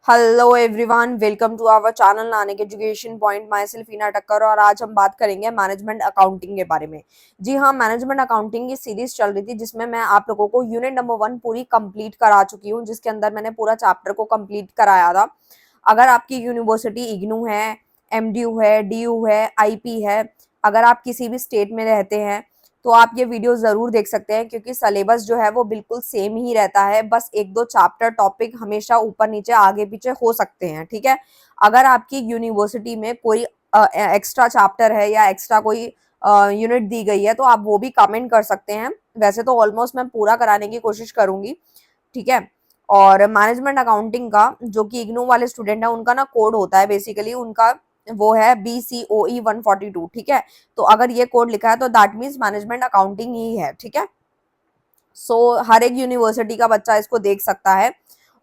Hello everyone, welcome to our channel Nanak education point. Myself Heena Takkar और आज हम बात करेंगे मैनेजमेंट अकाउंटिंग के बारे में। जी हाँ, मैनेजमेंट अकाउंटिंग की सीरीज चल रही थी जिसमें मैं आप लोगों को यूनिट नंबर 1 पूरी कंप्लीट करा चुकी हूँ, जिसके अंदर मैंने पूरा चैप्टर को कंप्लीट कराया था। अगर आपकी यूनिवर्सिटी इग्नू है, एमडीयू है, डीयू है, आईपी है, अगर आप किसी भी स्टेट में रहते हैं तो आप ये वीडियो जरूर देख सकते हैं, क्योंकि सिलेबस जो है वो बिल्कुल सेम ही रहता है। बस एक दो चैप्टर टॉपिक हमेशा ऊपर नीचे आगे पीछे हो सकते हैं, ठीक है। अगर आपकी यूनिवर्सिटी में कोई एक्स्ट्रा चैप्टर है या एक्स्ट्रा कोई यूनिट दी गई है तो आप वो भी कमेंट कर सकते हैं। वैसे तो ऑलमोस्ट मैं पूरा कराने की कोशिश करूंगी, ठीक है। और मैनेजमेंट अकाउंटिंग का जो कि इग्नू वाले स्टूडेंट है उनका ना कोड होता है, बेसिकली उनका वो है BCOE 142, ठीक है। तो अगर ये कोड लिखा है तो दैट मीन्स मैनेजमेंट अकाउंटिंग ही है, ठीक है। सो हर एक यूनिवर्सिटी का बच्चा इसको देख सकता है।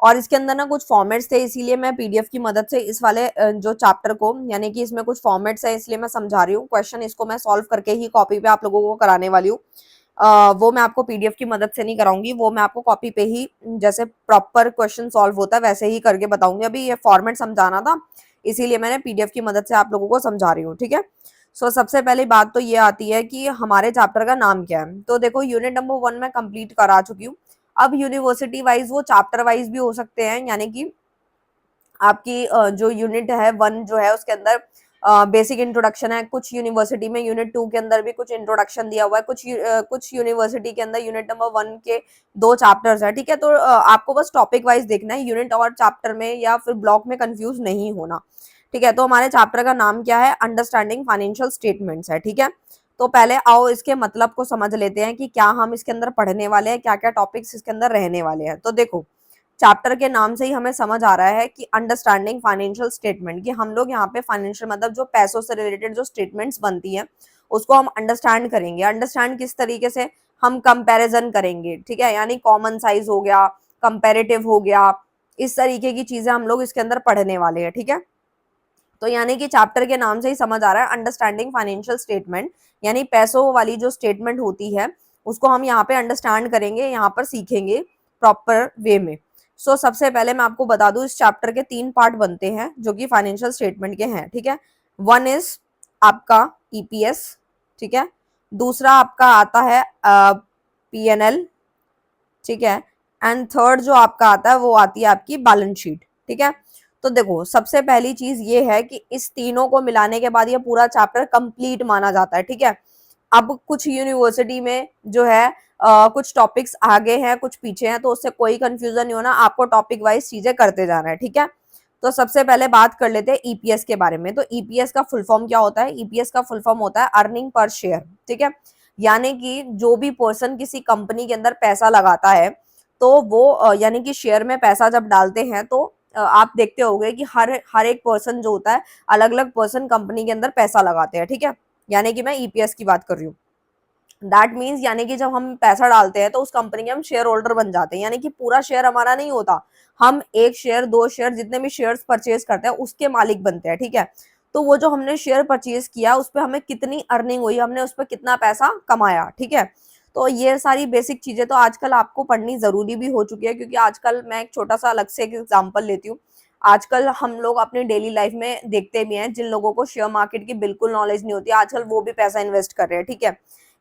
और इसके अंदर ना कुछ फॉर्मेट्स थे, इसीलिए मैं पीडीएफ की मदद से इस वाले जो चैप्टर को, यानी कि इसमें कुछ फॉर्मेट्स है इसलिए मैं समझा रही हूँ। क्वेश्चन इसको मैं सॉल्व करके ही कॉपी पे आप लोगों को कराने वाली हूँ। वो मैं आपको पीडीएफ की मदद से नहीं कराऊंगी, वो मैं आपको कॉपी पे ही जैसे प्रॉपर क्वेश्चन सॉल्व होता है वैसे ही करके बताऊंगी। अभी ये फॉर्मेट समझाना था, इसीलिए मैंने पीडीएफ की मदद से आप लोगों को समझा रही हूँ, ठीक है। सबसे पहली बात तो ये आती है कि हमारे चैप्टर का नाम क्या है। तो देखो, यूनिट नंबर 1 में कंप्लीट करा चुकी हूँ। अब यूनिवर्सिटी वाइज वो चैप्टर वाइज भी हो सकते हैं, यानी कि आपकी जो यूनिट है 1 जो है उसके अंदर बेसिक इंट्रोडक्शन है। कुछ यूनिवर्सिटी में यूनिट 2 के अंदर भी कुछ इंट्रोडक्शन दिया हुआ है। कुछ यूनिवर्सिटी के अंदर यूनिट नंबर 1 के 2 चैप्टर्स है, ठीक है। तो आपको बस टॉपिक वाइज देखना है, यूनिट और चैप्टर में या फिर ब्लॉक में कंफ्यूज नहीं होना, ठीक है। तो हमारे चैप्टर का नाम क्या है? अंडरस्टैंडिंग फाइनेंशियल स्टेटमेंट्स है, ठीक है। तो पहले आओ इसके मतलब को समझ लेते हैं कि क्या हम इसके अंदर पढ़ने वाले हैं, क्या क्या टॉपिक्स इसके अंदर रहने वाले हैं। तो देखो, चैप्टर के नाम से ही हमें समझ आ रहा है कि अंडरस्टैंडिंग फाइनेंशियल स्टेटमेंट, कि हम लोग यहाँ पे फाइनेंशियल मतलब जो पैसों से रिलेटेड जो स्टेटमेंट्स बनती है उसको हम अंडरस्टैंड करेंगे। अंडरस्टैंड किस तरीके से? हम कंपैरिजन करेंगे, ठीक है। यानी कॉमन साइज हो गया, कंपैरेटिव हो गया, इस तरीके की चीजें हम लोग इसके अंदर पढ़ने वाले हैं, ठीक है। तो यानी कि चैप्टर के नाम से ही समझ आ रहा है अंडरस्टैंडिंग फाइनेंशियल स्टेटमेंट, यानी पैसों वाली जो स्टेटमेंट होती है उसको हम यहाँ पे अंडरस्टैंड करेंगे, यहाँ पर सीखेंगे प्रॉपर वे में। सबसे पहले मैं आपको बता दूं, इस चैप्टर के 3 पार्ट बनते हैं जो कि फाइनेंशियल स्टेटमेंट के हैं, ठीक है। 1 इज आपका ईपीएस, ठीक है। दूसरा आपका आता है पीएनएल, ठीक है। एंड थर्ड जो आपका आता है वो आती है आपकी बैलेंस शीट, ठीक है। तो देखो, सबसे पहली चीज ये है कि इस तीनों को मिलाने के बाद ये पूरा चैप्टर कंप्लीट माना जाता है, ठीक है। अब कुछ यूनिवर्सिटी में जो है कुछ टॉपिक्स आगे हैं कुछ पीछे हैं, तो उससे कोई कंफ्यूजन नहीं होना, आपको टॉपिक वाइज चीजें करते जाना है, ठीक है। तो सबसे पहले बात कर लेते हैं ईपीएस के बारे में। तो ईपीएस का फुल फॉर्म क्या होता है? ईपीएस का फुल फॉर्म होता है अर्निंग पर शेयर, ठीक है। यानी कि जो भी पर्सन किसी कंपनी के अंदर पैसा लगाता है तो वो यानी कि शेयर में पैसा जब डालते हैं तो आप देखते होंगे कि हर एक पर्सन जो होता है, अलग अलग पर्सन कंपनी के अंदर पैसा लगाते हैं, ठीक है। यानी कि मैं ईपीएस की बात कर रही हूँ। दैट मीन्स यानी कि जब हम पैसा डालते हैं तो उस कंपनी के हम शेयर होल्डर बन जाते हैं, यानी कि पूरा शेयर हमारा नहीं होता, हम 1 शेयर 2 शेयर जितने भी शेयर्स परचेज करते हैं उसके मालिक बनते हैं, ठीक है। तो वो जो हमने शेयर परचेज किया उस पर हमें कितनी अर्निंग हुई, हमने उस पर कितना पैसा कमाया, ठीक है। तो ये सारी बेसिक चीजें तो आजकल आपको पढ़नी जरूरी भी हो चुकी है, क्योंकि आजकल मैं एक छोटा सा अलग से एक एग्जाम्पल लेती हूँ। आजकल हम लोग अपनी डेली लाइफ में देखते भी हैं जिन लोगों को शेयर मार्केट की बिल्कुल नॉलेज नहीं होती, आजकल वो भी पैसा इन्वेस्ट कर रहे हैं, ठीक है।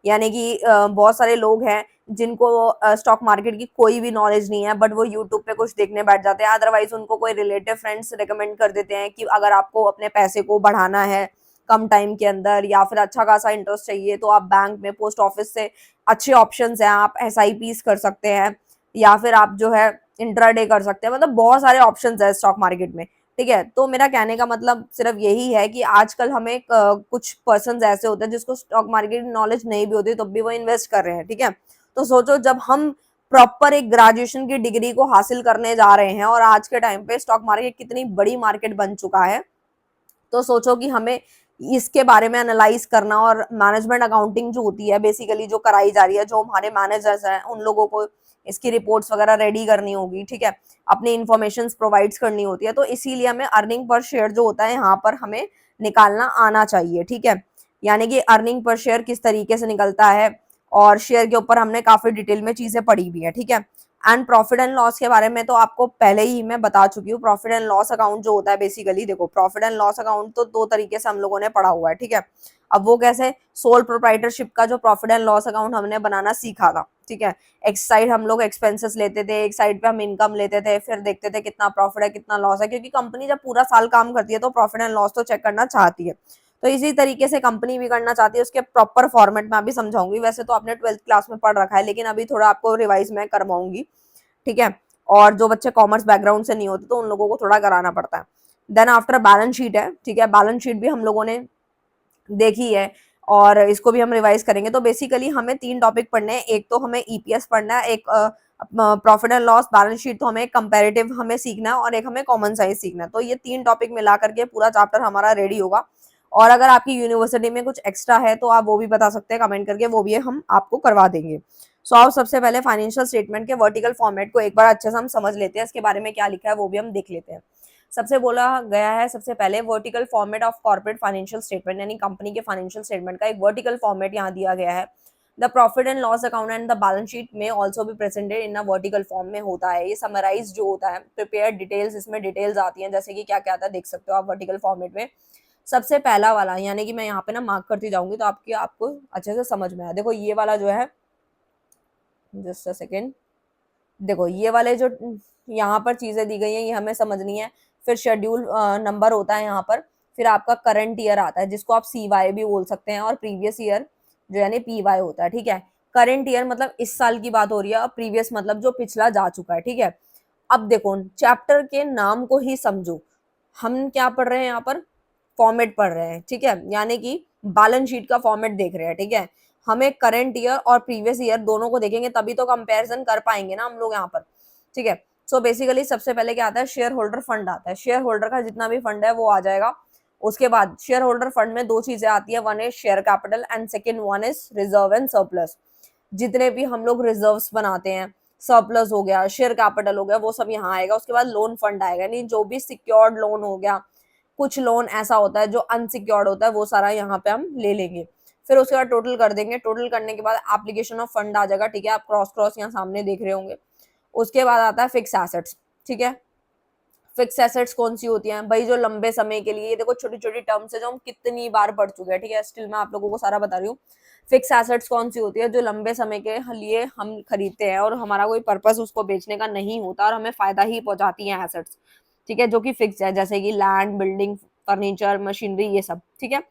यानी कि बहुत सारे लोग हैं जिनको स्टॉक मार्केट की कोई भी नॉलेज नहीं है, बट वो यूट्यूब पे कुछ देखने बैठ जाते हैं। अदरवाइज उनको कोई रिलेटिव फ्रेंड्स रिकमेंड कर देते हैं कि अगर आपको अपने पैसे को बढ़ाना है कम टाइम के अंदर या फिर अच्छा खासा इंटरेस्ट चाहिए तो आप बैंक में पोस्ट ऑफिस से अच्छे ऑप्शंस हैं, आप एसआईपीस कर सकते हैं या फिर आप जो है इंट्राडे कर सकते हैं। मतलब बहुत सारे ऑप्शंस है स्टॉक मार्केट में, ठीक है। तो मेरा कहने का मतलब सिर्फ यही है कि आजकल हमें कुछ पर्सन ऐसे होते हैं जिसको स्टॉक मार्केट की नॉलेज नहीं भी होती तो भी वो इन्वेस्ट कर रहे हैं, ठीक है। तो सोचो, जब हम प्रॉपर एक ग्रेजुएशन की डिग्री को हासिल करने जा रहे हैं और आज के टाइम पे स्टॉक मार्केट कितनी बड़ी मार्केट बन चुका है, तो सोचो कि हमें इसके बारे में एनालाइज करना और मैनेजमेंट अकाउंटिंग जो होती है बेसिकली जो कराई जा रही है, जो हमारे मैनेजर्स हैं उन लोगों को इसकी रिपोर्ट्स वगैरह रेडी करनी होगी, ठीक है। अपनी इंफॉर्मेशन प्रोवाइड्स करनी होती है, तो इसीलिए हमें अर्निंग पर शेयर जो होता है यहाँ पर हमें निकालना आना चाहिए, ठीक है। यानी कि अर्निंग पर शेयर किस तरीके से निकलता है और शेयर के ऊपर हमने काफी डिटेल में चीजें पढ़ी भी है, ठीक है। एंड प्रॉफिट एंड लॉस के बारे में तो आपको पहले ही मैं बता चुकी हूँ। प्रॉफिट एंड लॉस अकाउंट जो होता है बेसिकली, देखो प्रॉफिट एंड लॉस अकाउंट तो दो तरीके से हम लोगों ने पढ़ा हुआ है, ठीक है। अब वो कैसे, सोल प्रोप्राइटरशिप का जो प्रॉफिट एंड लॉस अकाउंट हमने बनाना सीखा था, ठीक है। एक साइड हम लोग एक्सपेंसेस लेते थे, एक साइड पे हम इनकम लेते थे, फिर देखते थे कितना प्रॉफिट है कितना लॉस है, क्योंकि कंपनी जब पूरा साल काम करती है तो प्रॉफिट एंड लॉस तो चेक करना चाहती है। तो इसी तरीके से कंपनी भी करना चाहती है, उसके प्रॉपर फॉर्मेट में अभी समझाऊंगी। वैसे तो आपने 12th क्लास में पढ़ रखा है, लेकिन अभी थोड़ा आपको रिवाइज में करवाऊंगी, ठीक है। और जो बच्चे कॉमर्स बैकग्राउंड से नहीं होते तो उन लोगों को थोड़ा कराना पड़ता है। देन आफ्टर बैलेंस शीट है, ठीक है। बैलेंस शीट भी हम लोगों ने देखी है और इसको भी हम रिवाइज करेंगे। तो बेसिकली हमें 3 टॉपिक पढ़ने हैं, एक तो हमें ईपीएस पढ़ना है, एक profit and loss, balance sheet तो हमें कंपैरेटिव हमें सीखना है, और एक हमें कॉमन साइंस सीखना है। तो ये 3 टॉपिक मिला करके पूरा चैप्टर हमारा रेडी होगा। और अगर आपकी यूनिवर्सिटी में कुछ एक्स्ट्रा है तो आप वो भी बता सकते हैं कमेंट करके, वो भी हम आपको करवा देंगे। सो आप सबसे पहले फाइनेंशियल स्टेटमेंट के वर्टिकल फॉर्मेट को एक बार अच्छे से हम समझ लेते हैं, इसके बारे में क्या लिखा है वो भी हम देख लेते हैं। सबसे बोला गया है सबसे पहले vertical format of corporate financial statement, यानी कंपनी के फाइनेंशियल स्टेटमेंट का एक वर्टिकल फॉर्मेट यहाँ दिया गया है। The profit and loss account and the balance sheet में ऑल्सो भी presented in a vertical form में होता है। ये समराइज जो होता है, प्रिपेयर डिटेल्स, इसमें डिटेल्स आती हैं, जैसे कि क्या क्या आता है देख सकते हो आप वर्टिकल फॉर्मेट में। सबसे पहला वाला, यानी कि मैं यहाँ पे ना मार्क करती जाऊंगी तो आपको अच्छे से समझ में आया। देखो ये वाला जो है, जस्ट अ सेकेंड, देखो ये वाले जो यहाँ पर चीजें दी गई हैं ये हमें समझनी है। फिर शेड्यूल नंबर होता है यहाँ पर, फिर आपका करंट ईयर आता है जिसको आप CY भी बोल सकते हैं, और प्रीवियस ईयर जो यानी PY होता है, ठीक है। करंट ईयर मतलब इस साल की बात हो रही है, और प्रीवियस मतलब जो पिछला जा चुका है, ठीक है। अब देखो चैप्टर के नाम को ही समझो, हम क्या पढ़ रहे हैं यहाँ पर, फॉर्मेट पढ़ रहे हैं, ठीक है, यानी कि बैलेंस शीट का फॉर्मेट देख रहे हैं, ठीक है। हमें करंट ईयर और प्रीवियस ईयर दोनों को देखेंगे तभी तो कंपैरिजन कर पाएंगे ना हम लोग यहाँ पर, ठीक है। सो बेसिकली सबसे पहले क्या आता है, शेयर होल्डर फंड आता है। शेयर होल्डर का जितना भी फंड है वो आ जाएगा। उसके बाद शेयर होल्डर फंड में 2 चीजें आती है, one is share capital and second one is reserve and surplus. जितने भी हम लोग रिजर्व्स बनाते हैं, सरप्लस हो गया, शेयर कैपिटल हो गया, वो सब यहाँ आएगा। उसके बाद लोन फंड आएगा, यानी जो भी सिक्योर्ड लोन हो गया, कुछ लोन ऐसा होता है जो अनसिक्योर्ड होता है, वो सारा यहाँ पे हम ले लेंगे। फिर उसके बाद टोटल कर देंगे, टोटल करने के बाद एप्लीकेशन ऑफ फंड आ जाएगा, ठीक है। आप क्रॉस क्रॉस यहाँ सामने देख रहे होंगे। उसके बाद आता है फिक्स एसेट्स, ठीक है। फिक्स एसेट्स कौन सी होती हैं भाई, जो लंबे समय के लिए, ये देखो छोटी छोटी टर्म्स है जो हम कितनी बार पढ़ चुके हैं, ठीक है। स्टिल मैं आप लोगों को सारा बता रही हूँ। फिक्स एसेट्स कौन सी होती है, जो लंबे समय के लिए हम खरीदते हैं और हमारा कोई पर्पस उसको बेचने का नहीं होता और हमें फायदा ही पहुंचाती है एसेट्स, ठीक है, जो कि फिक्स है, जैसे कि लैंड, बिल्डिंग, फर्नीचर, मशीनरी, ये सब, ठीक है।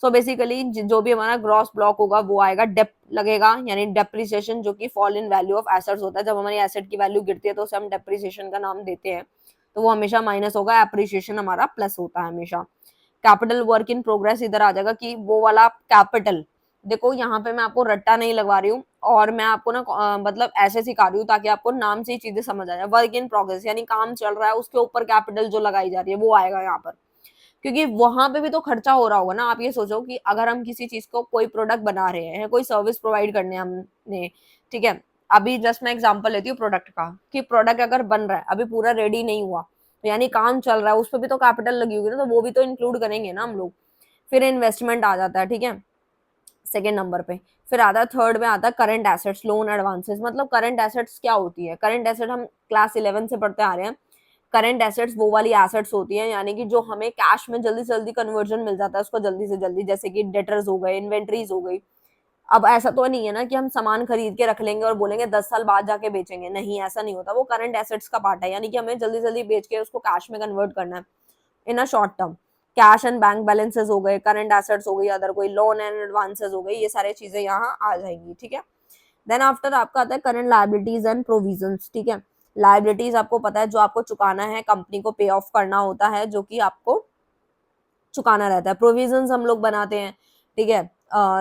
सो बेसिकली जो भी हमारा ग्रॉस ब्लॉक होगा वो आएगा, डेप लगेगा, यानी डेप्रिसिएशन, जो कि fall in value of assets होता है। जब हमारी एसेट की वैल्यू गिरती है तो उसे हम डेप्रिसिएशन का नाम देते हैं, तो वो हमेशा माइनस होगा, एप्रिसिएशन हमारा प्लस होता है हमेशा। कैपिटल वर्क इन प्रोग्रेस इधर आ जाएगा, कि वो वाला कैपिटल, देखो यहाँ पे मैं आपको रट्टा नहीं लगवा रही हूँ, और मैं आपको ना मतलब ऐसे सिखा रही हूँ ताकि आपको नाम से ही चीजें समझ आ जाए। वर्क इन प्रोग्रेस यानी काम चल रहा है, उसके ऊपर कैपिटल जो लगाई जा रही है वो आएगा यहाँ पर, क्योंकि वहां पे भी तो खर्चा हो रहा होगा ना। आप ये सोचो कि अगर हम किसी चीज को, कोई प्रोडक्ट बना रहे हैं, कोई सर्विस प्रोवाइड करने हमने, ठीक है। अभी जस्ट मैं एग्जांपल लेती हूँ प्रोडक्ट का, कि प्रोडक्ट अगर बन रहा है, अभी पूरा रेडी नहीं हुआ, तो यानी काम चल रहा है, उस पर भी तो कैपिटल लगी होगी ना, तो वो भी तो इंक्लूड करेंगे ना हम लोग। फिर इन्वेस्टमेंट आ जाता है, ठीक है, सेकेंड नंबर पे। फिर आता है थर्ड में आता है करंट एसेट्स, लोन एडवांसेस। मतलब करंट एसेट्स क्या होती है, करंट एसेट हम क्लास 11 से पढ़ते आ रहे हैं। करंट एसेट्स वो वाली एसेट्स होती हैं, यानी कि जो हमें कैश में जल्दी से जल्दी कन्वर्जन मिल जाता है उसको जल्दी से जल्दी, जैसे कि डेटर्स हो गए, इन्वेंट्रीज हो गई। अब ऐसा तो नहीं है ना कि हम सामान खरीद के रख लेंगे और बोलेंगे 10 साल बाद जाके बेचेंगे, नहीं ऐसा नहीं होता। वो करंट एसेट्स का पार्ट है, यानी कि हमें जल्दी जल्दी बेच के उसको कैश में कन्वर्ट करना है in a short term. Cash and bank balances हो गए, करंट एसेट्स हो गई, अदर कोई लोन एंड एडवांसेस हो गई, ये सारी चीजें यहाँ आ जाएंगी, ठीक है। देन आफ्टर आपका आता है करंट लायबिलिटीज एंड प्रोविजंस, ठीक है। लायबिलिटीज आपको पता है, जो आपको चुकाना है, कंपनी को पे ऑफ करना होता है, जो कि आपको चुकाना रहता है। प्रोविजंस हम लोग बनाते हैं, ठीक है,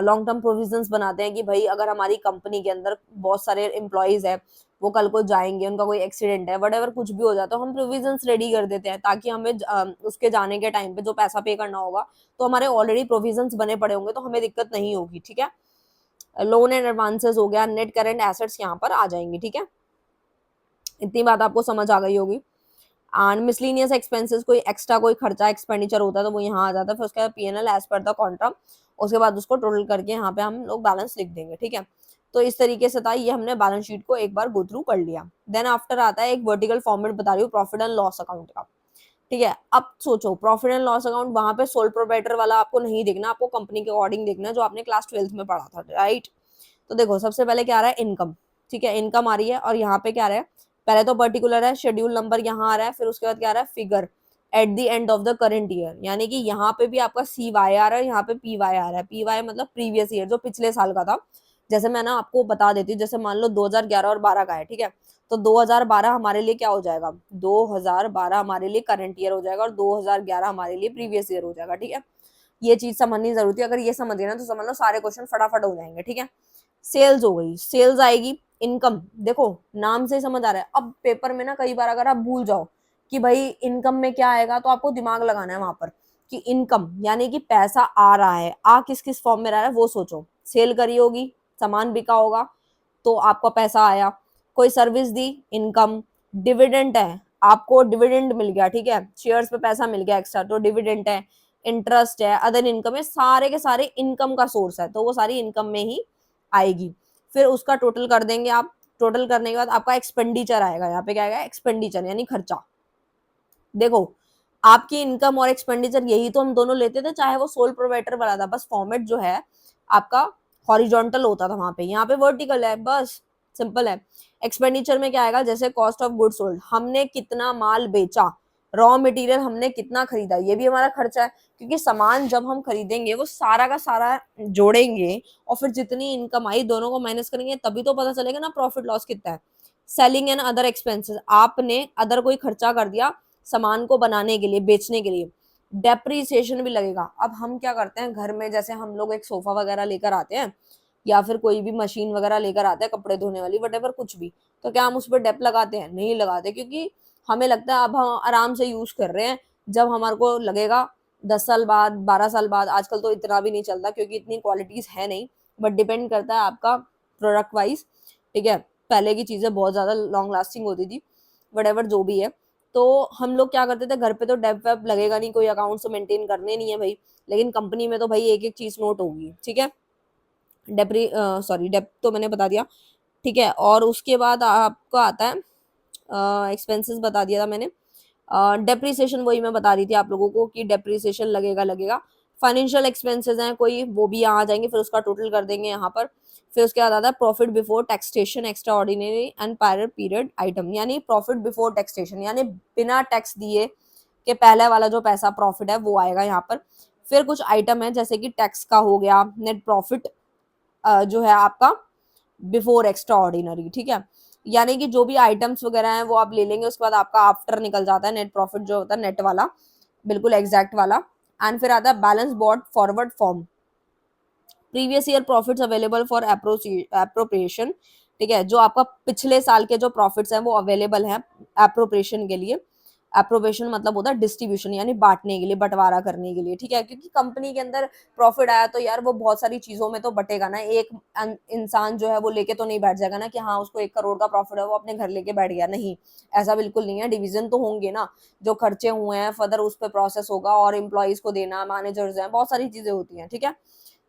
लॉन्ग टर्म प्रोविजंस बनाते हैं कि भाई अगर हमारी कंपनी के अंदर बहुत सारे एम्प्लॉयज है, वो कल को जाएंगे, उनका कोई एक्सीडेंट है, वट कुछ भी हो जाता है, तो हम प्रोविजंस रेडी कर देते हैं, ताकि हमें उसके जाने के टाइम पे जो पैसा पे करना होगा तो हमारे ऑलरेडी प्रोविजंस बने पड़े होंगे, तो हमें दिक्कत नहीं होगी, ठीक है। लोन एंड एडवांसेस हो गया, नेट करंट एसेट्स यहाँ पर आ जाएंगी, ठीक है। इतनी बात आपको समझ आ गई होगी। एंड मिसलिनियस एक्सपेंसेस, कोई एक्स्ट्रा कोई खर्चा एक्सपेंडिचर होता है तो वो यहाँ आ जाता है। फिर उसके बाद P&L as per the contract, उसके बाद उसको टोटल करके यहाँ पे हम लोग बैलेंस लिख देंगे, ठीक है। तो इस तरीके से था, ये हमने बैलेंस शीट को एक बार गो थ्रू कर लिया। देन आफ्टर आता है एक वर्टिकल फॉर्मेट बता रही हूँ प्रॉफिट एंड लॉस अकाउंट का। ठीक है, अब सोचो प्रॉफिट एंड लॉस अकाउंट, वहां पे सोल प्रोप्राइटर वाला आपको नहीं देखना, आपको कंपनी के अकॉर्डिंग देखना है जो आपने क्लास 12th में पढ़ा था, राइट। तो देखो सबसे पहले क्या आ रहा है, इनकम। ठीक है, इनकम आ रही है और यहाँ पे क्या आ रहा है, पहले तो पर्टिकुलर है, शेड्यूल नंबर यहाँ आ रहा है, फिर उसके बाद क्या आ रहा है, figure at the end of the current year, यानी कि यहाँ पे भी आपका सी वाई आ रहा है, यहाँ पे पी वाई आ रहा है। पी वाई मतलब प्रीवियस ईयर, जो पिछले साल का था। जैसे मैं ना आपको बता देती हूँ, जैसे मान लो 2011 और 12 का है, ठीक है, तो 2012 हमारे लिए क्या हो जाएगा, 2012 हमारे लिए करंट ईयर हो जाएगा और 2011 हमारे लिए प्रीवियस ईयर हो जाएगा। ठीक है, ये चीज समझनी जरूरी है, अगर ये समझ गए ना तो समझ लो सारे क्वेश्चन फटाफट हो जाएंगे। ठीक है, सेल्स हो गई, सेल्स आएगी, इनकम देखो नाम से समझ आ रहा है। अब पेपर में ना कई बार अगर आप भूल जाओ कि भाई इनकम में क्या आएगा, तो आपको दिमाग लगाना है वहां पर कि इनकम यानी कि पैसा आ रहा है, आ किस किस फॉर्म में रहा है वो सोचो। सेल करी होगी, सामान बिका होगा तो आपका पैसा आया, कोई सर्विस दी, इनकम। डिविडेंड है, आपको डिविडेंड मिल गया, ठीक है, शेयर्स पे पैसा मिल गया एक्स्ट्रा तो डिविडेंड है। इंटरेस्ट है, अदर इनकम है, सारे के सारे इनकम का सोर्स है, तो वो सारी इनकम में ही आएगी। फिर उसका टोटल कर देंगे आप, टोटल करने के बाद आपका एक्सपेंडिचर आएगा, यहाँ पे क्या आएगा, एक्सपेंडिचर यानी खर्चा। देखो आपकी इनकम और एक्सपेंडिचर यही तो हम दोनों लेते थे, चाहे वो सोल प्रोवाइडर वाला था, बस फॉर्मेट जो है आपका हॉरिजॉन्टल होता था वहां पे, यहाँ पे वर्टिकल है, बस सिंपल है। एक्सपेंडिचर में क्या आएगा, जैसे कॉस्ट ऑफ गुड सोल्ड, हमने कितना माल बेचा, रॉ मटेरियल हमने कितना खरीदा, ये भी हमारा खर्चा है, क्योंकि सामान जब हम खरीदेंगे वो सारा का सारा जोड़ेंगे और फिर जितनी इनकम आई दोनों को माइनस करेंगे, तभी तो पता चलेगा ना प्रॉफिट लॉस कितना है। सेलिंग एंड अदर एक्सपेंसेस, आपने अदर कोई खर्चा कर दिया सामान को बनाने के लिए, बेचने के लिए, डेप्रीसिएशन भी लगेगा। अब हम क्या करते हैं घर में, जैसे हम लोग एक सोफा वगैरह लेकर आते हैं या फिर कोई भी मशीन वगैरह लेकर आते हैं कपड़े धोने वाली, वटेवर कुछ भी, तो क्या हम उस पर डेप लगाते हैं, नहीं लगाते, क्योंकि हमें लगता है अब हम आराम से यूज कर रहे हैं। जब हमारे को लगेगा 10 साल बाद, 12 साल बाद, आजकल तो इतना भी नहीं चलता क्योंकि इतनी क्वालिटीज है नहीं, बट डिपेंड करता है आपका प्रोडक्ट वाइज। ठीक है, पहले की चीजें बहुत ज्यादा लॉन्ग लास्टिंग होती थी, वटेवर जो भी है। तो हम लोग क्या करते थे, घर पे तो डेप वेप लगेगा नहीं, कोई अकाउंट्स तो मेंटेन करने नहीं है भाई, लेकिन कंपनी में तो भाई एक एक चीज नोट होगी। ठीक है, डेप्री सॉरी डेप तो मैंने बता दिया। ठीक है, और उसके बाद आपको आता है एक्सपेंसेस बता दिया था मैंने। डेप्रीसिएशन वही मैं बता रही थी आप लोगों को कि डेप्रीसिएशन लगेगा लगेगा। फाइनेंशियल एक्सपेंसेस हैं कोई, वो भी यहाँ आ जाएंगे, फिर उसका टोटल कर देंगे यहाँ पर। फिर उसके बाद आता है profit before taxation extraordinary and prior period item, यानी प्रॉफिट बिफोर टैक्सेशन यानी बिना टैक्स दिए के पहले वाला जो पैसा प्रॉफिट है वो आएगा यहाँ पर। फिर कुछ आइटम है जैसे कि टैक्स का हो गया, नेट प्रॉफिट जो है आपका बिफोर एक्स्ट्रा ऑर्डिनरी। ठीक है, यानी कि जो भी आइटम्स वगैरह हैं वो आप ले लेंगे, उसके बाद आपका आफ्टर निकल जाता है नेट प्रॉफिट जो होता है, नेट वाला, बिल्कुल एग्जैक्ट वाला। एंड फिर आता है balance board forward form, previous year profits available for appropriation. ठीक है, जो आपका पिछले साल के जो प्रॉफिट्स हैं वो अवेलेबल हैं एप्रोप्रिएशन के लिए। एप्रोप्रिएशन मतलब होता है डिस्ट्रीब्यूशन, यानी बांटने के लिए, बंटवारा करने के लिए। ठीक है, क्योंकि कंपनी के अंदर प्रॉफिट आया तो यार वो बहुत सारी चीजों में तो बटेगा ना, एक इंसान जो है वो लेके तो नहीं बैठ जाएगा ना कि हाँ उसको 1 करोड़ का प्रॉफिट है वो अपने घर लेके बैठ गया, नहीं, ऐसा बिल्कुल नहीं है। डिवीजन तो होंगे ना, जो खर्चे हुए हैं फर्दर उस पर प्रोसेस होगा, और एम्प्लॉइज को देना, मैनेजर्स हैं, बहुत सारी चीजें होती हैं। ठीक है,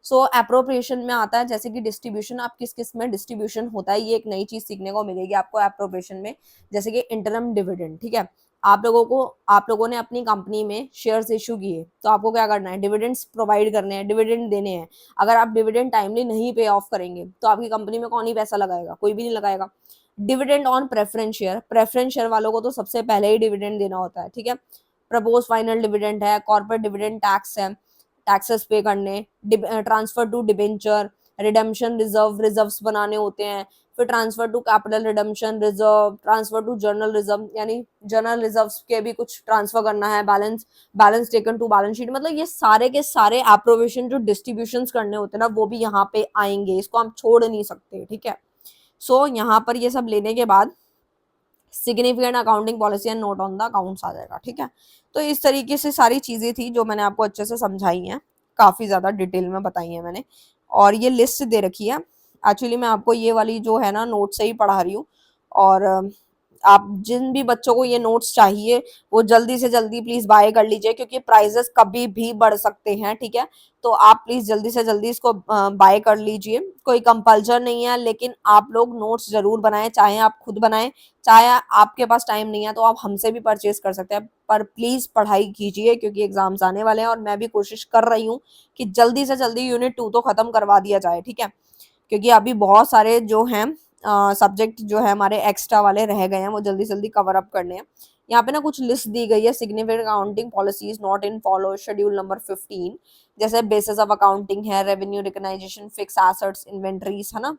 सो एप्रोप्रिएशन में आता है जैसे कि डिस्ट्रीब्यूशन, आप किस किस में डिस्ट्रीब्यूशन होता है, ये एक नई चीज सीखने को मिलेगी आपको एप्रोप्रिएशन में। जैसे कि इंटरम डिविडेंड, ठीक है, आप लोगों ने अपनी कंपनी में शेयर्स इशू किए, तो आपको क्या करना है, डिविडेंड्स प्रोवाइड करने हैं, डिविडेंड देने हैं। अगर आप डिविडेंड टाइमली नहीं पे ऑफ करेंगे तो आपकी कंपनी में कौन ही पैसा लगाएगा, कोई भी नहीं लगाएगा। डिविडेंड ऑन प्रेफरेंस शेयर वालों को तो सबसे पहले ही डिविडेंड देना होता है। ठीक है, प्रपोज फाइनल डिविडेंड है, कॉर्पोरेट डिविडेंड टैक्स है, टैक्सेस पे करने, transfer to debenture, redemption reserves बनाने होते हैं, फिर transfer to capital redemption reserve, transfer to general reserve, यानी जर्नल रिजर्व्स के भी कुछ ट्रांसफर करना है, balance taken to balance sheet, मतलब ये सारे के सारे एप्रोवेशन जो डिस्ट्रीब्यूशंस करने होते हैं ना वो भी यहाँ पे आएंगे, इसको हम छोड़ नहीं सकते। ठीक है, सो यहाँ पर ये सब लेने के बाद significant accounting policy and note on the accounts आ जाएगा। ठीक है, तो इस तरीके से सारी चीजें थी जो मैंने आपको अच्छे से समझाई हैं, काफी ज्यादा डिटेल में बताई है मैंने, और ये लिस्ट दे रखी है। एक्चुअली मैं आपको ये वाली जो है ना नोट से ही पढ़ा रही हूँ, और आप जिन भी बच्चों को ये नोट्स चाहिए वो जल्दी से जल्दी प्लीज बाय कर लीजिए, क्योंकि प्राइजेस कभी भी बढ़ सकते हैं, ठीक है। तो आप प्लीज जल्दी से जल्दी इसको बाय कर लीजिए। कोई कंपल्जन नहीं है, लेकिन आप लोग नोट्स जरूर बनाएं, चाहे आप खुद बनाएं, चाहे आपके पास टाइम नहीं है तो आप हमसे भी परचेज कर सकते हैं, पर प्लीज पढ़ाई कीजिए क्योंकि एग्जाम्स आने वाले हैं और मैं भी कोशिश कर रही हूँ कि जल्दी से जल्दी यूनिट 2 तो खत्म करवा दिया जाए, ठीक है। क्योंकि अभी बहुत सारे जो हैं सब्जेक्ट जो है हमारे एक्स्ट्रा वाले रह गए हैं, वो जल्दी जल्दी कवर अप करने हैं। यहाँ पे ना कुछ लिस्ट दी गई है, significant accounting policies not in follow schedule number 15, जैसे बेसिस ऑफ अकाउंटिंग है, revenue recognisation, fix assets, inventories, है ना।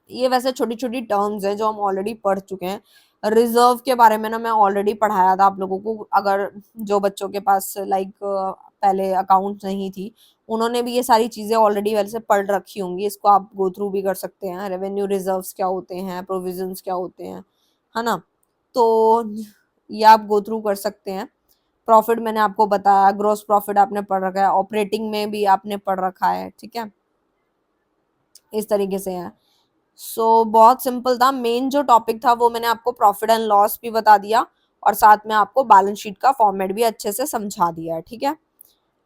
ये वैसे छोटी छोटी टर्म्स हैं जो हम ऑलरेडी पढ़ चुके हैं। रिजर्व के बारे में ना मैं ऑलरेडी पढ़ाया था आप लोगों को, अगर जो बच्चों के पास लाइक पहले अकाउंट नहीं थी, उन्होंने भी ये सारी चीजें ऑलरेडी वैसे पढ़ रखी होंगी, इसको आप गो थ्रू भी कर सकते हैं। रेवेन्यू रिजर्व्स क्या होते हैं, प्रोविजंस क्या होते हैं, है ना। तो ये आप गो थ्रू कर सकते हैं। प्रॉफिट मैंने आपको बताया, ग्रोस प्रॉफिट आपने पढ़ रखा है, ऑपरेटिंग में भी आपने पढ़ रखा है, ठीक है। इस तरीके से है। बहुत सिंपल था। मेन जो टॉपिक था वो मैंने आपको प्रॉफिट एंड लॉस भी बता दिया और साथ में आपको बैलेंस शीट का फॉर्मेट भी अच्छे से समझा दिया है, ठीक है।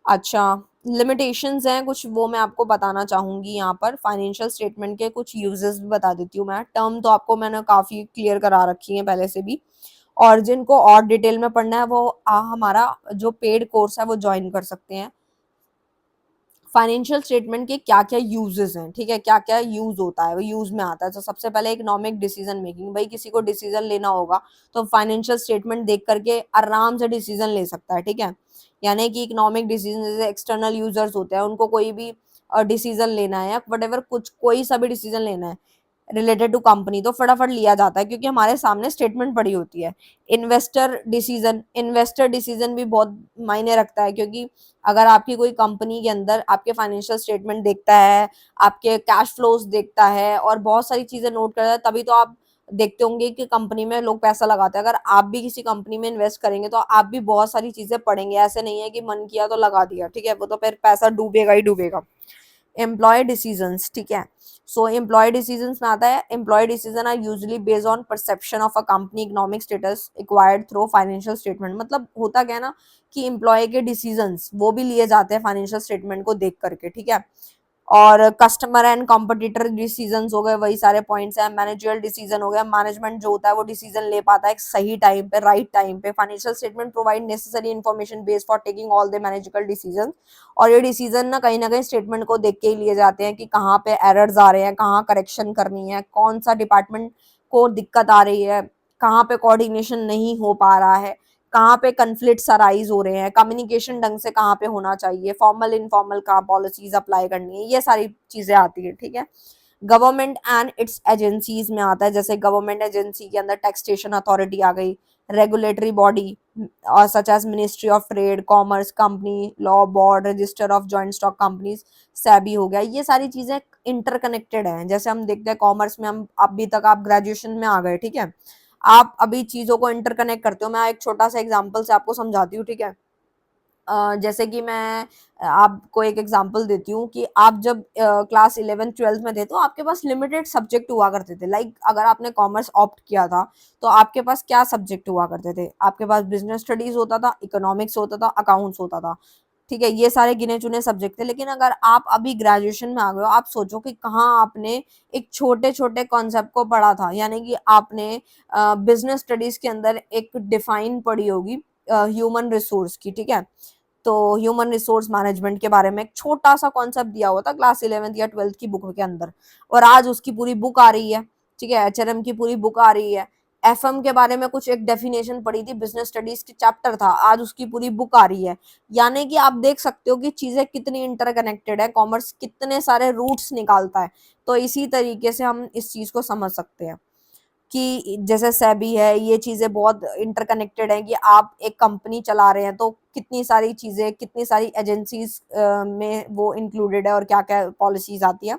अच्छा, लिमिटेशंस हैं कुछ, वो मैं आपको बताना चाहूंगी। यहाँ पर फाइनेंशियल स्टेटमेंट के कुछ यूजेस भी बता देती हूँ मैं। टर्म तो आपको मैंने काफी क्लियर करा रखी है पहले से भी, और जिनको और डिटेल में पढ़ना है वो हमारा जो पेड कोर्स है वो ज्वाइन कर सकते हैं। फाइनेंशियल स्टेटमेंट के क्या क्या यूजेस हैं, ठीक है, क्या क्या यूज होता है, वो यूज में आता है। तो सबसे पहले इकोनॉमिक डिसीजन मेकिंग, भाई किसी को डिसीजन लेना होगा तो फाइनेंशियल स्टेटमेंट देख करके आराम से डिसीजन ले सकता है, ठीक है। यानी कि इकोनॉमिक डिसीजन, जैसे एक्सटर्नल यूजर्स होते हैं उनको कोई भी डिसीजन लेना है या वट कुछ कोई सा भी डिसीजन लेना है रिलेटेड टू कंपनी, तो फटाफट लिया जाता है क्योंकि हमारे सामने स्टेटमेंट पड़ी होती है। इन्वेस्टर डिसीजन भी बहुत मायने रखता है, क्योंकि अगर आपकी कोई कंपनी के अंदर आपके फाइनेंशियल स्टेटमेंट देखता है, आपके कैश फ्लोज देखता है और बहुत सारी चीजें नोट करता है, तभी तो आप देखते होंगे कि कंपनी में लोग पैसा लगाते हैं। अगर आप भी किसी कंपनी में इन्वेस्ट करेंगे तो आप भी बहुत सारी चीजें पढ़ेंगे, ऐसे नहीं है कि मन किया तो लगा दिया, ठीक है, वो तो फिर पैसा डूबेगा ही डूबेगा। एम्प्लॉय डिसीजंस, ठीक है। एम्प्लॉय डिसीजंस में आता है, employ decision are usually based on perception of a company economic status acquired through financial statement. मतलब होता क्या है ना कि एम्प्लॉय के डिसीजंस वो भी लिए जाते हैं फाइनेंशियल स्टेटमेंट को देख करके, ठीक है। और कस्टमर एंड कॉम्पिटिटर डिसीजंस हो गए, वही सारे पॉइंट्स हैं। मैनेजरियल डिसीजन हो गया, मैनेजमेंट जो होता है वो डिसीजन ले पाता है एक सही टाइम पे, राइट टाइम पे। Financial statement provide necessary information base for taking all the managerial decision. और ये डिसीजन ना कहीं स्टेटमेंट को देख के ही लिए जाते हैं कि कहाँ पे एरर्स आ रहे हैं, कहाँ करेक्शन करनी है, कौन सा डिपार्टमेंट को दिक्कत आ रही है, कहाँ पे कोऑर्डिनेशन नहीं हो पा रहा है, कहाँ पे कन्फ्लिक्ट्स अराइज हो रहे हैं, कम्युनिकेशन ढंग से कहाँ पे होना चाहिए, फॉर्मल इनफॉर्मल कहाँ पॉलिसीज अप्लाई करनी है, ये सारी चीजें आती है, ठीक है। गवर्नमेंट एंड इट्स एजेंसीज में आता है, जैसे गवर्नमेंट एजेंसी के अंदर टैक्सेशन अथॉरिटी आ गई, रेगुलेटरी बॉडी और such as ministry of trade, commerce, company law board, registrar of joint stock companies, SEBI हो गया। ये सारी चीजें इंटरकनेक्टेड हैं। जैसे हम देखते हैं कॉमर्स में, हम अभी तक आप ग्रेजुएशन में आ गए, ठीक है, आप अभी चीजों को इंटरकनेक्ट करते हो। मैं एक छोटा सा एग्जांपल से आपको समझाती हूँ, ठीक है। जैसे कि मैं आपको एक एग्जांपल देती हूँ कि आप जब क्लास 11th 12th में थे तो आपके पास लिमिटेड सब्जेक्ट हुआ करते थे। लाइक अगर आपने कॉमर्स ऑप्ट किया था तो आपके पास क्या सब्जेक्ट हुआ करते थे, आपके पास बिजनेस स्टडीज होता था, इकोनॉमिक्स होता था, अकाउंट्स होता था, ठीक है। ये सारे गिने चुने सब्जेक्ट थे। लेकिन अगर आप अभी ग्रेजुएशन में आ गए हो, आप सोचो कि कहाँ आपने एक छोटे छोटे कॉन्सेप्ट को पढ़ा था, यानी कि आपने बिजनेस स्टडीज के अंदर एक डिफाइन पढ़ी होगी ह्यूमन रिसोर्स की, ठीक है। तो ह्यूमन रिसोर्स मैनेजमेंट के बारे में एक छोटा सा कॉन्सेप्ट दिया हुआ था क्लास 11th या 12th की बुक के अंदर, और आज उसकी पूरी बुक आ रही है, ठीक है, एचआरएम की पूरी बुक आ रही है। एफएम के बारे में कुछ एक डेफिनेशन पढ़ी थी, बिजनेस स्टडीज की चैप्टर था, आज उसकी पूरी बुक आ रही है। यानी कि आप देख सकते हो कि चीजें कितनी इंटरकनेक्टेड है, कॉमर्स कितने सारे रूट्स निकालता है। तो इसी तरीके से हम इस चीज को समझ सकते हैं कि जैसे सेबी है, ये चीजें बहुत इंटरकनेक्टेड है कि आप एक कंपनी चला रहे हैं तो कितनी सारी चीजें, कितनी सारी एजेंसीज में वो इंक्लूडेड है और क्या क्या पॉलिसीज आती है।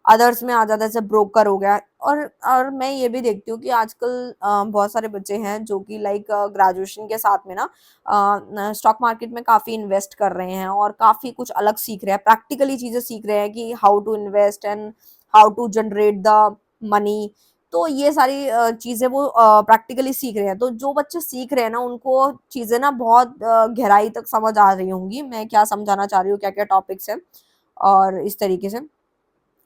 अदर्स में आ जाता है, जैसे ब्रोकर हो गया। और मैं ये भी देखती हूँ कि आजकल बहुत सारे बच्चे हैं जो कि लाइक ग्रेजुएशन के साथ में ना स्टॉक मार्केट में काफी इन्वेस्ट कर रहे हैं और काफी कुछ अलग सीख रहे हैं, प्रैक्टिकली चीजें सीख रहे हैं कि how to invest and how to generate the money. तो ये सारी चीजें वो प्रैक्टिकली सीख रहे हैं। तो जो बच्चे सीख रहे हैं ना उनको चीजें ना बहुत गहराई तक समझ आ रही होंगी मैं क्या समझाना चाह रही हूँ, क्या क्या टॉपिक्स है और इस तरीके से।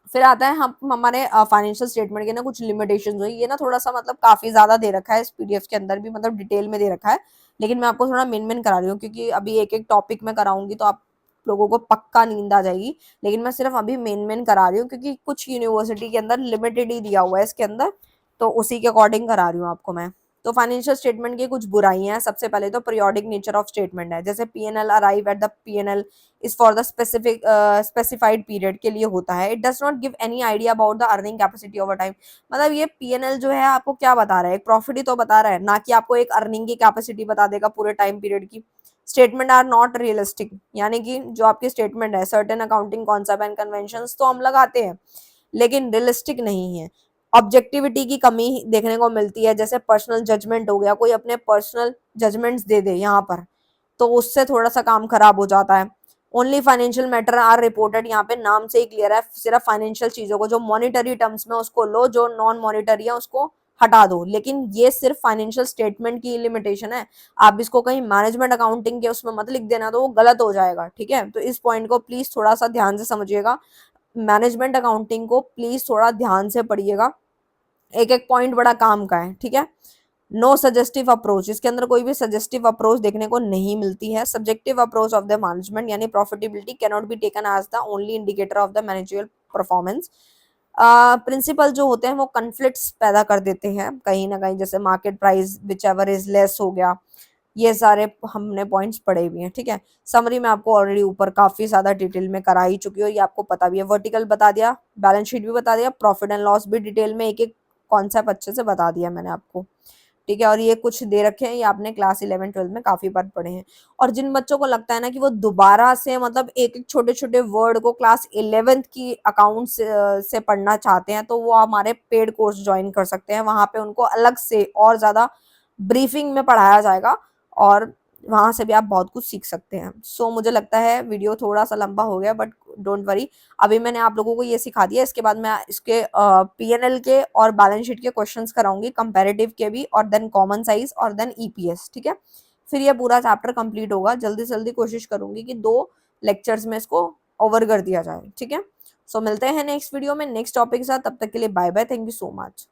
फिर आता है हम हमारे फाइनेंशियल स्टेटमेंट के ना कुछ लिमिटेशंस हुई। ये ना थोड़ा सा मतलब काफी ज्यादा दे रखा है इस पीडीएफ के अंदर भी, मतलब डिटेल में दे रखा है, लेकिन मैं आपको थोड़ा मेन मेन करा रही हूँ क्योंकि अभी एक एक टॉपिक में कराऊंगी तो आप लोगों को पक्का नींद आ जाएगी। लेकिन मैं सिर्फ अभी मेन मेन करा रही हूँ क्योंकि कुछ यूनिवर्सिटी के अंदर लिमिटेड ही दिया हुआ है इसके अंदर, तो उसी के अकॉर्डिंग करा रही हूँ आपको मैं। तो फाइनेंशियल स्टेटमेंट की कुछ बुराइयां हैं। सबसे पहले तो पीरियोडिक नेचर ऑफ स्टेटमेंट है, जैसे PNL arrive at the PNL is for the specified period के लिए होता है। It does not give any idea about the earning capacity over time. मतलब ये पीएनएल जो है आपको क्या बता रहा है, एक प्रॉफिट ही तो बता रहा है, ना कि आपको एक अर्निंग की कैपेसिटी बता देगा पूरे टाइम पीरियड की। स्टेटमेंट आर नॉट रियलिस्टिक, यानी कि जो आपकी स्टेटमेंट है, certain accounting concept and conventions तो हम लगाते हैं लेकिन रियलिस्टिक नहीं है। ऑब्जेक्टिविटी की कमी देखने को मिलती है, जैसे पर्सनल जजमेंट हो गया, कोई अपने पर्सनल जजमेंट्स दे दे यहाँ पर, तो उससे थोड़ा सा काम खराब हो जाता है। Only financial matter are reported, यहाँ पे नाम से ही क्लियर है, सिर्फ फाइनेंशियल चीजों को जो मॉनिटरी टर्म्स में उसको लो, जो नॉन मॉनिटरी है उसको हटा दो। लेकिन ये सिर्फ फाइनेंशियल स्टेटमेंट की लिमिटेशन है, आप इसको कहीं मैनेजमेंट अकाउंटिंग के उसमें मत लिख देना, तो वो गलत हो जाएगा। ठीक है, तो इस पॉइंट को प्लीज थोड़ा सा ध्यान से समझिएगा, मैनेजमेंट अकाउंटिंग को प्लीज थोड़ा ध्यान से पढ़िएगा, एक एक पॉइंट बड़ा काम का है। ठीक है, नो सजेस्टिव अप्रोच, इसके अंदर कोई भी सजेस्टिव अप्रोच देखने को नहीं मिलती है। Subjective approach of the management यानी profitability can not be taken as the only indicator of the managerial performance. Principle जो होते हैं वो कन्फ्लिक्ट्स पैदा कर देते हैं कहीं ना कहीं, जैसे market price which ever is less हो गया, ये सारे हमने पॉइंट्स पढ़े हुए हैं। ठीक है, समरी में आपको ऑलरेडी ऊपर काफी ज्यादा डिटेल में करा ही चुकी हो, ये आपको पता भी है। वर्टिकल बता दिया, बैलेंस शीट भी बता दिया, प्रॉफिट एंड लॉस भी डिटेल में एक एक कॉन्सेप्ट अच्छे से बता दिया मैंने आपको। ठीक है, और ये कुछ दे रखे हैं, ये आपने क्लास 11-12 में काफी बार पढ़े हैं। और जिन बच्चों को लगता है ना कि वो दोबारा से मतलब एक एक छोटे छोटे वर्ड को क्लास 11th की अकाउंट से पढ़ना चाहते हैं, तो वो हमारे पेड कोर्स ज्वाइन कर सकते हैं। वहां पे उनको अलग से और ज्यादा ब्रीफिंग में पढ़ाया जाएगा और वहां से भी आप बहुत कुछ सीख सकते हैं। सो मुझे लगता है वीडियो थोड़ा सा लंबा हो गया, बट डोंट वरी, अभी मैंने आप लोगों को ये सिखा दिया, इसके बाद मैं इसके पीएनएल के और बैलेंस शीट के क्वेश्चंस कराऊंगी, कंपैरेटिव के भी, और देन कॉमन साइज और देन ईपीएस। ठीक है, फिर ये पूरा चैप्टर कंप्लीट होगा। जल्दी से जल्दी कोशिश करूंगी कि 2 लेक्चर्स में इसको ओवर कर दिया जाए। ठीक है, सो मिलते हैं नेक्स्ट वीडियो में नेक्स्ट टॉपिक के साथ, तब तक के लिए bye bye, thank you so much.